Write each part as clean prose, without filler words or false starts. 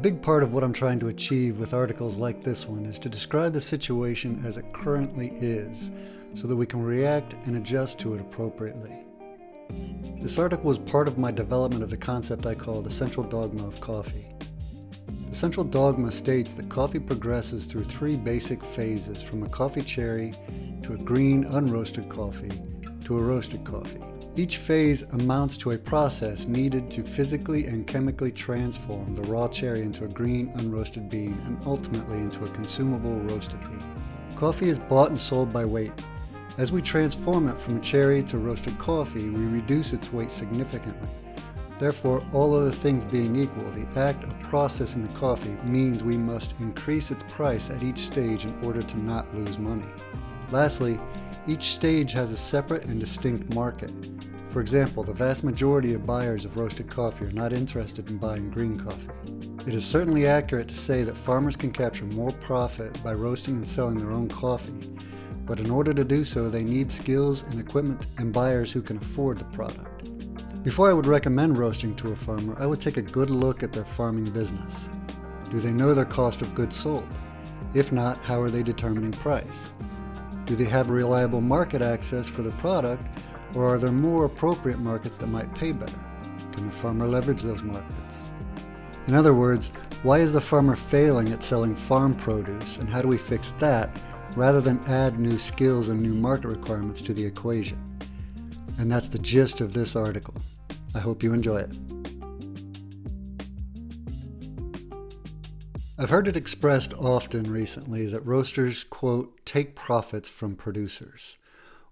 big part of what I'm trying to achieve with articles like this one is to describe the situation as it currently is, so that we can react and adjust to it appropriately. This article was part of my development of the concept I call the Central Dogma of Coffee. The Central Dogma states that coffee progresses through three basic phases, from a coffee cherry to a green unroasted coffee to a roasted coffee. Each phase amounts to a process needed to physically and chemically transform the raw cherry into a green unroasted bean and ultimately into a consumable roasted bean. Coffee is bought and sold by weight. As we transform it from a cherry to roasted coffee, we reduce its weight significantly. Therefore, all other things being equal, the act of processing the coffee means we must increase its price at each stage in order to not lose money. Lastly, each stage has a separate and distinct market. For example, the vast majority of buyers of roasted coffee are not interested in buying green coffee. It is certainly accurate to say that farmers can capture more profit by roasting and selling their own coffee, but in order to do so, they need skills and equipment and buyers who can afford the product. Before I would recommend roasting to a farmer, I would take a good look at their farming business. Do they know their cost of goods sold? If not, how are they determining price? Do they have reliable market access for their product, or are there more appropriate markets that might pay better? Can the farmer leverage those markets? In other words, why is the farmer failing at selling farm produce, and how do we fix that rather than add new skills and new market requirements to the equation? And that's the gist of this article. I hope you enjoy it. I've heard it expressed often recently that roasters, quote, take profits from producers,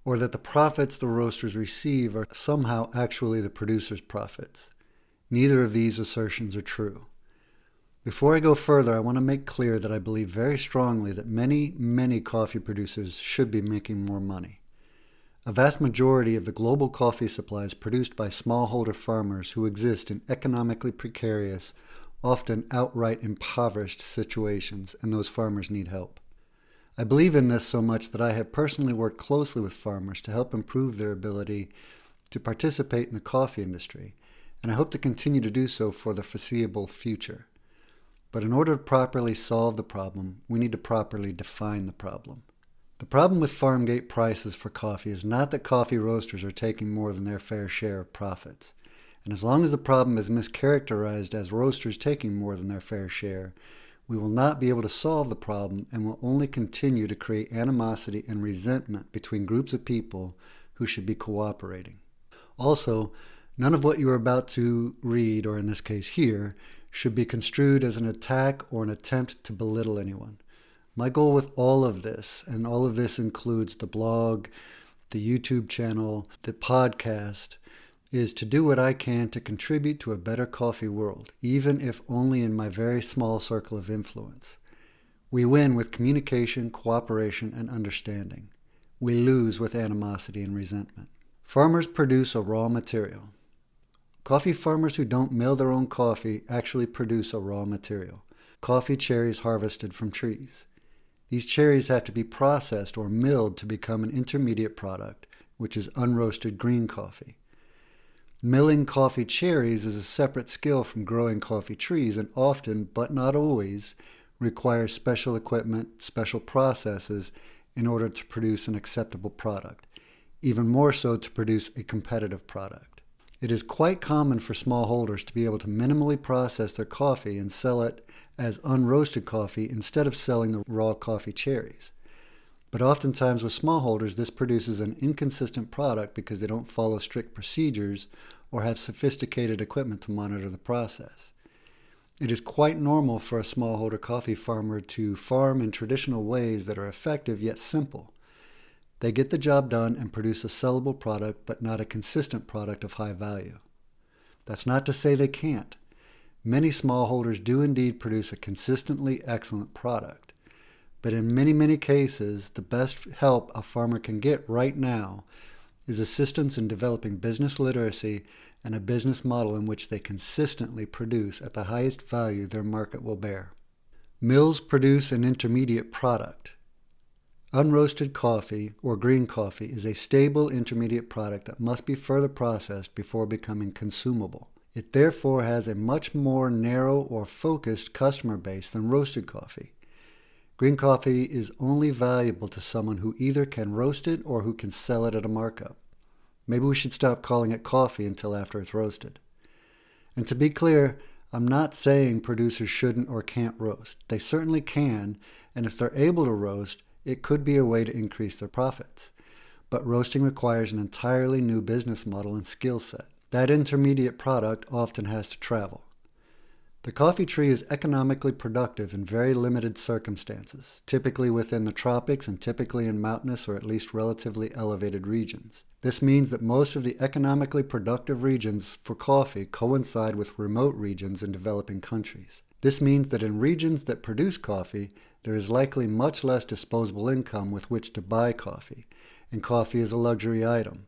or that the profits the roasters receive are somehow actually the producer's profits. Neither of these assertions are true. Before I go further, I want to make clear that I believe very strongly that many coffee producers should be making more money. A vast majority of the global coffee supply is produced by smallholder farmers who exist in economically precarious, often outright impoverished situations, and those farmers need help. I believe in this so much that I have personally worked closely with farmers to help improve their ability to participate in the coffee industry, and I hope to continue to do so for the foreseeable future. But in order to properly solve the problem, we need to properly define the problem. The problem with farm gate prices for coffee is not that coffee roasters are taking more than their fair share of profits. And as long as the problem is mischaracterized as roasters taking more than their fair share, we will not be able to solve the problem and will only continue to create animosity and resentment between groups of people who should be cooperating. Also, none of what you are about to read, or in this case hear, should be construed as an attack or an attempt to belittle anyone. My goal with all of this, and all of this includes the blog, the YouTube channel, the podcast, is to do what I can to contribute to a better coffee world, even if only in my very small circle of influence. We win with communication, cooperation, and understanding. We lose with animosity and resentment. Farmers produce a raw material. Coffee farmers who don't mill their own coffee actually produce a raw material. Coffee cherries harvested from trees. These cherries have to be processed or milled to become an intermediate product, which is unroasted green coffee. Milling coffee cherries is a separate skill from growing coffee trees and often, but not always, requires special equipment, special processes in order to produce an acceptable product, even more so to produce a competitive product. It is quite common for smallholders to be able to minimally process their coffee and sell it as unroasted coffee instead of selling the raw coffee cherries. But oftentimes with smallholders, this produces an inconsistent product because they don't follow strict procedures or have sophisticated equipment to monitor the process. It is quite normal for a smallholder coffee farmer to farm in traditional ways that are effective yet simple. They get the job done and produce a sellable product, but not a consistent product of high value. That's not to say they can't. Many smallholders do indeed produce a consistently excellent product. But in many cases, the best help a farmer can get right now is assistance in developing business literacy and a business model in which they consistently produce at the highest value their market will bear. Mills produce an intermediate product. Unroasted coffee, or green coffee, is a stable intermediate product that must be further processed before becoming consumable. It therefore has a much more narrow or focused customer base than roasted coffee. Green coffee is only valuable to someone who either can roast it or who can sell it at a markup. Maybe we should stop calling it coffee until after it's roasted. And to be clear, I'm not saying producers shouldn't or can't roast. They certainly can, and if they're able to roast, it could be a way to increase their profits. But roasting requires an entirely new business model and skill set. That intermediate product often has to travel. The coffee tree is economically productive in very limited circumstances, typically within the tropics and typically in mountainous or at least relatively elevated regions. This means that most of the economically productive regions for coffee coincide with remote regions in developing countries. This means that in regions that produce coffee, there is likely much less disposable income with which to buy coffee, and coffee is a luxury item.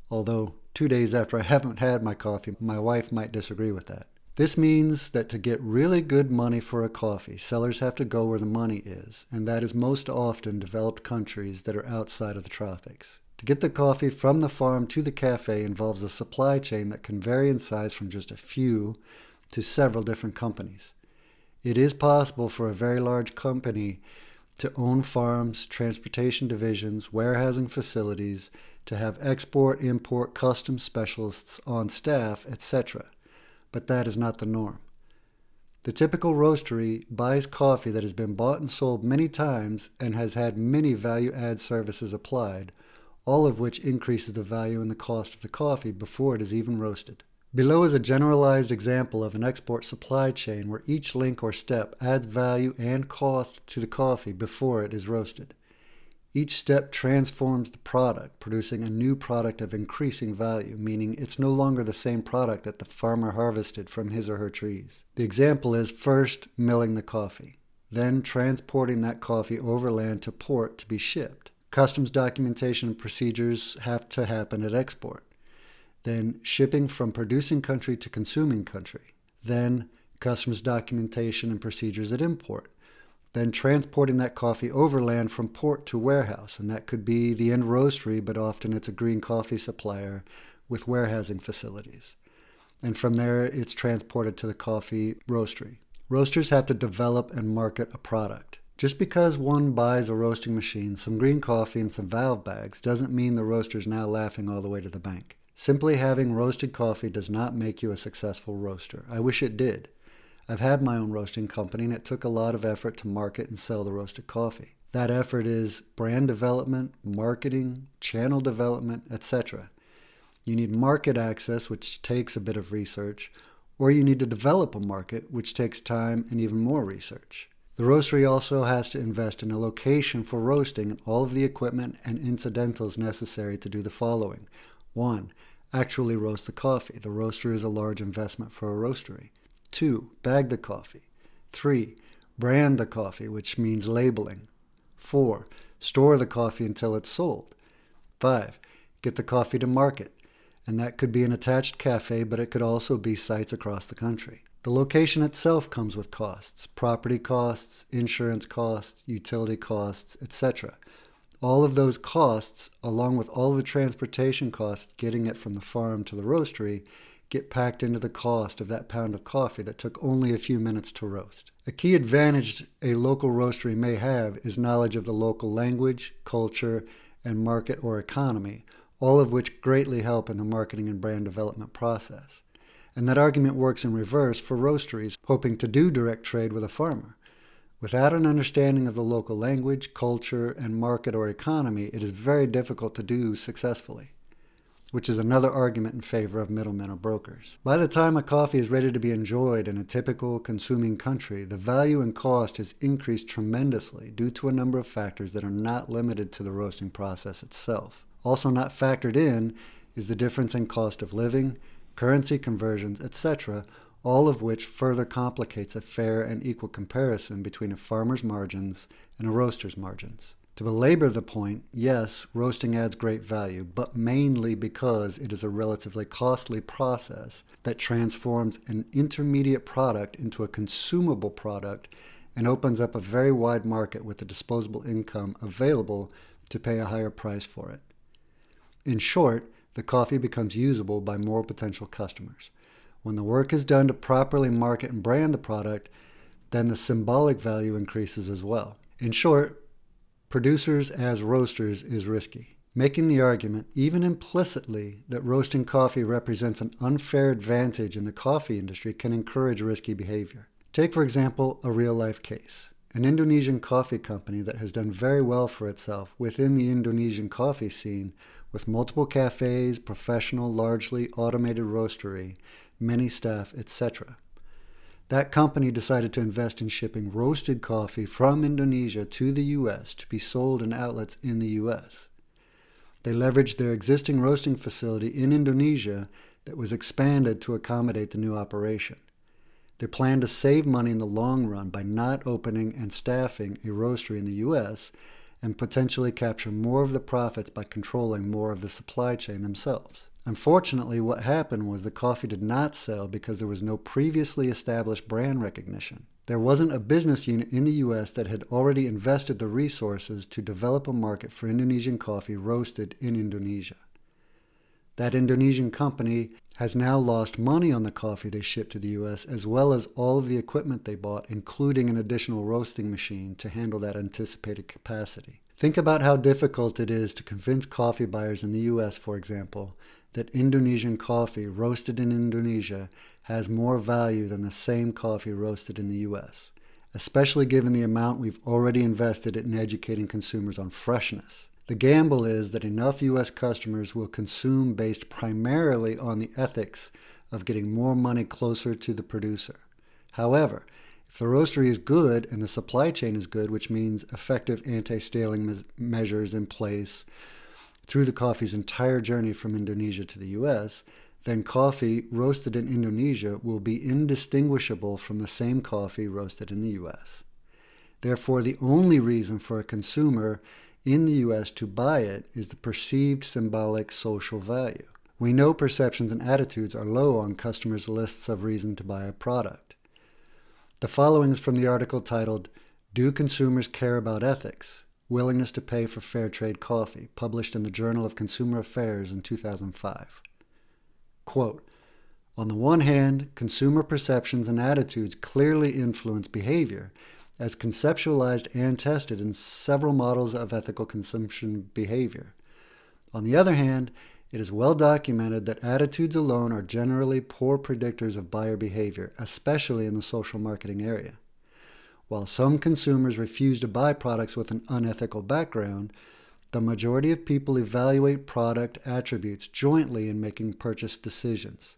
Although 2 days after I haven't had my coffee, my wife might disagree with that. This means that to get really good money for a coffee, sellers have to go where the money is, and that is most often developed countries that are outside of the tropics. To get the coffee from the farm to the cafe involves a supply chain that can vary in size from just a few to several different companies. It is possible for a very large company to own farms, transportation divisions, warehousing facilities, to have export, import, customs specialists on staff, etc. But that is not the norm. The typical roastery buys coffee that has been bought and sold many times and has had many value-add services applied, all of which increases the value and the cost of the coffee before it is even roasted. Below is a generalized example of an export supply chain where each link or step adds value and cost to the coffee before it is roasted. Each step transforms the product, producing a new product of increasing value, meaning it's no longer the same product that the farmer harvested from his or her trees. The example is first milling the coffee, then transporting that coffee overland to port to be shipped. Customs documentation and procedures have to happen at export. Then shipping from producing country to consuming country. Then customs documentation and procedures at import. Then transporting that coffee overland from port to warehouse, and that could be the end roastery, but often it's a green coffee supplier with warehousing facilities. And from there, it's transported to the coffee roastery. Roasters have to develop and market a product. Just because one buys a roasting machine, some green coffee, and some valve bags doesn't mean the roaster's now laughing all the way to the bank. Simply having roasted coffee does not make you a successful roaster. I wish it did. I've had my own roasting company, and it took a lot of effort to market and sell the roasted coffee. That effort is brand development, marketing, channel development, etc. You need market access, which takes a bit of research, or you need to develop a market, which takes time and even more research. The roastery also has to invest in a location for roasting and all of the equipment and incidentals necessary to do the following. 1. Actually roast the coffee. The roaster is a large investment for a roastery. 2. Bag the coffee. 3. Brand the coffee, which means labeling. 4. Store the coffee until it's sold. 5. Get the coffee to market. And that could be an attached cafe, but it could also be sites across the country. The location itself comes with costs, property costs, insurance costs, utility costs, etc. All of those costs, along with all the transportation costs getting it from the farm to the roastery, get packed into the cost of that pound of coffee that took only a few minutes to roast. A key advantage a local roastery may have is knowledge of the local language, culture, and market or economy, all of which greatly help in the marketing and brand development process. And that argument works in reverse for roasteries hoping to do direct trade with a farmer. Without an understanding of the local language, culture, and market or economy, it is very difficult to do successfully, which is another argument in favor of middlemen or brokers. By the time a coffee is ready to be enjoyed in a typical consuming country, the value and cost has increased tremendously due to a number of factors that are not limited to the roasting process itself. Also not factored in is the difference in cost of living, currency conversions, etc., all of which further complicates a fair and equal comparison between a farmer's margins and a roaster's margins. To belabor the point, yes, roasting adds great value, but mainly because it is a relatively costly process that transforms an intermediate product into a consumable product and opens up a very wide market with the disposable income available to pay a higher price for it. In short, the coffee becomes usable by more potential customers. When the work is done to properly market and brand the product, then the symbolic value increases as well. In short, producers as roasters is risky. Making the argument, even implicitly, that roasting coffee represents an unfair advantage in the coffee industry can encourage risky behavior. Take, for example, a real-life case. An Indonesian coffee company that has done very well for itself within the Indonesian coffee scene with multiple cafes, professional, largely automated roastery, many staff, etc. That company decided to invest in shipping roasted coffee from Indonesia to the U.S. to be sold in outlets in the U.S. They leveraged their existing roasting facility in Indonesia that was expanded to accommodate the new operation. They planned to save money in the long run by not opening and staffing a roastery in the U.S. and potentially capture more of the profits by controlling more of the supply chain themselves. Unfortunately, what happened was the coffee did not sell because there was no previously established brand recognition. There wasn't a business unit in the U.S. that had already invested the resources to develop a market for Indonesian coffee roasted in Indonesia. That Indonesian company has now lost money on the coffee they shipped to the U.S., as well as all of the equipment they bought, including an additional roasting machine to handle that anticipated capacity. Think about how difficult it is to convince coffee buyers in the U.S., for example, that Indonesian coffee roasted in Indonesia has more value than the same coffee roasted in the U.S., especially given the amount we've already invested in educating consumers on freshness. The gamble is that enough U.S. customers will consume based primarily on the ethics of getting more money closer to the producer. However, if the roastery is good and the supply chain is good, which means effective anti-staling measures in place through the coffee's entire journey from Indonesia to the U.S., then coffee roasted in Indonesia will be indistinguishable from the same coffee roasted in the U.S. Therefore, the only reason for a consumer in the U.S. to buy it is the perceived symbolic social value. We know perceptions and attitudes are low on customers' lists of reason to buy a product. The following is from the article titled, "Do Consumers Care About Ethics? Willingness to Pay for Fair Trade Coffee," published in the Journal of Consumer Affairs in 2005. Quote, "On the one hand, consumer perceptions and attitudes clearly influence behavior, as conceptualized and tested in several models of ethical consumption behavior. On the other hand, it is well documented that attitudes alone are generally poor predictors of buyer behavior, especially in the social marketing area. While some consumers refuse to buy products with an unethical background, the majority of people evaluate product attributes jointly in making purchase decisions.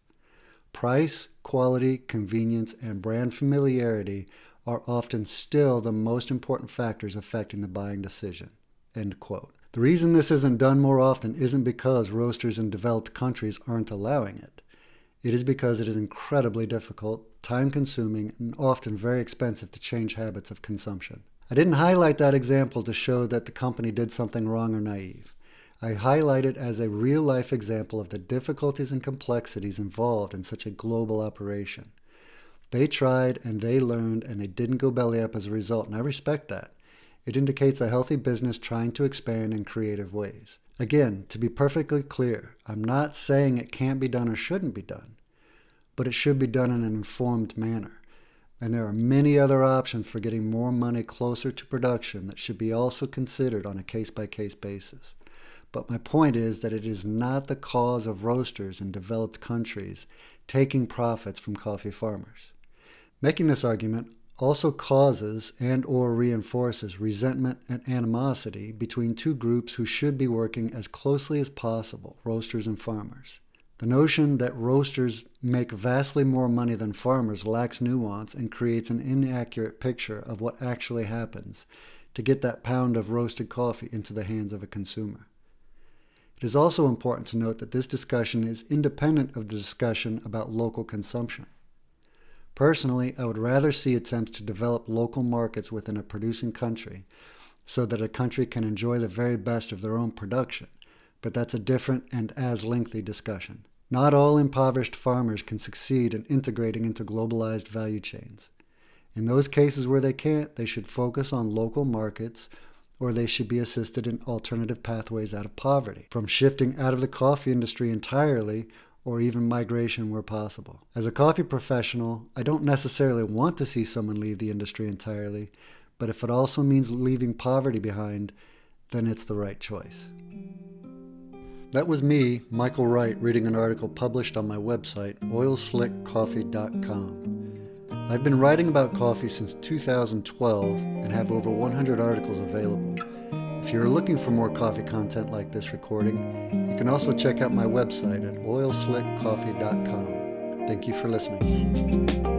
Price, quality, convenience, and brand familiarity are often still the most important factors affecting the buying decision." End quote. The reason this isn't done more often isn't because roasters in developed countries aren't allowing it. It is because it is incredibly difficult, time-consuming, and often very expensive to change habits of consumption. I didn't highlight that example to show that the company did something wrong or naive. I highlight it as a real-life example of the difficulties and complexities involved in such a global operation. They tried and they learned and they didn't go belly up as a result, and I respect that. It indicates a healthy business trying to expand in creative ways. Again, to be perfectly clear, I'm not saying it can't be done or shouldn't be done, but it should be done in an informed manner. And there are many other options for getting more money closer to production that should be also considered on a case-by-case basis. But my point is that it is not the cause of roasters in developed countries taking profits from coffee farmers. Making this argument also causes and or reinforces resentment and animosity between two groups who should be working as closely as possible, roasters and farmers. The notion that roasters make vastly more money than farmers lacks nuance and creates an inaccurate picture of what actually happens to get that pound of roasted coffee into the hands of a consumer. It is also important to note that this discussion is independent of the discussion about local consumption. Personally, I would rather see attempts to develop local markets within a producing country so that a country can enjoy the very best of their own production, but that's a different and as lengthy discussion. Not all impoverished farmers can succeed in integrating into globalized value chains. In those cases where they can't, they should focus on local markets, or they should be assisted in alternative pathways out of poverty, from shifting out of the coffee industry entirely or even migration where possible. As a coffee professional, I don't necessarily want to see someone leave the industry entirely, but if it also means leaving poverty behind, then it's the right choice. That was me, Michael Wright, reading an article published on my website, oilslickcoffee.com. I've been writing about coffee since 2012 and have over 100 articles available. If you're looking for more coffee content like this recording, you can also check out my website at oilslickcoffee.com. Thank you for listening.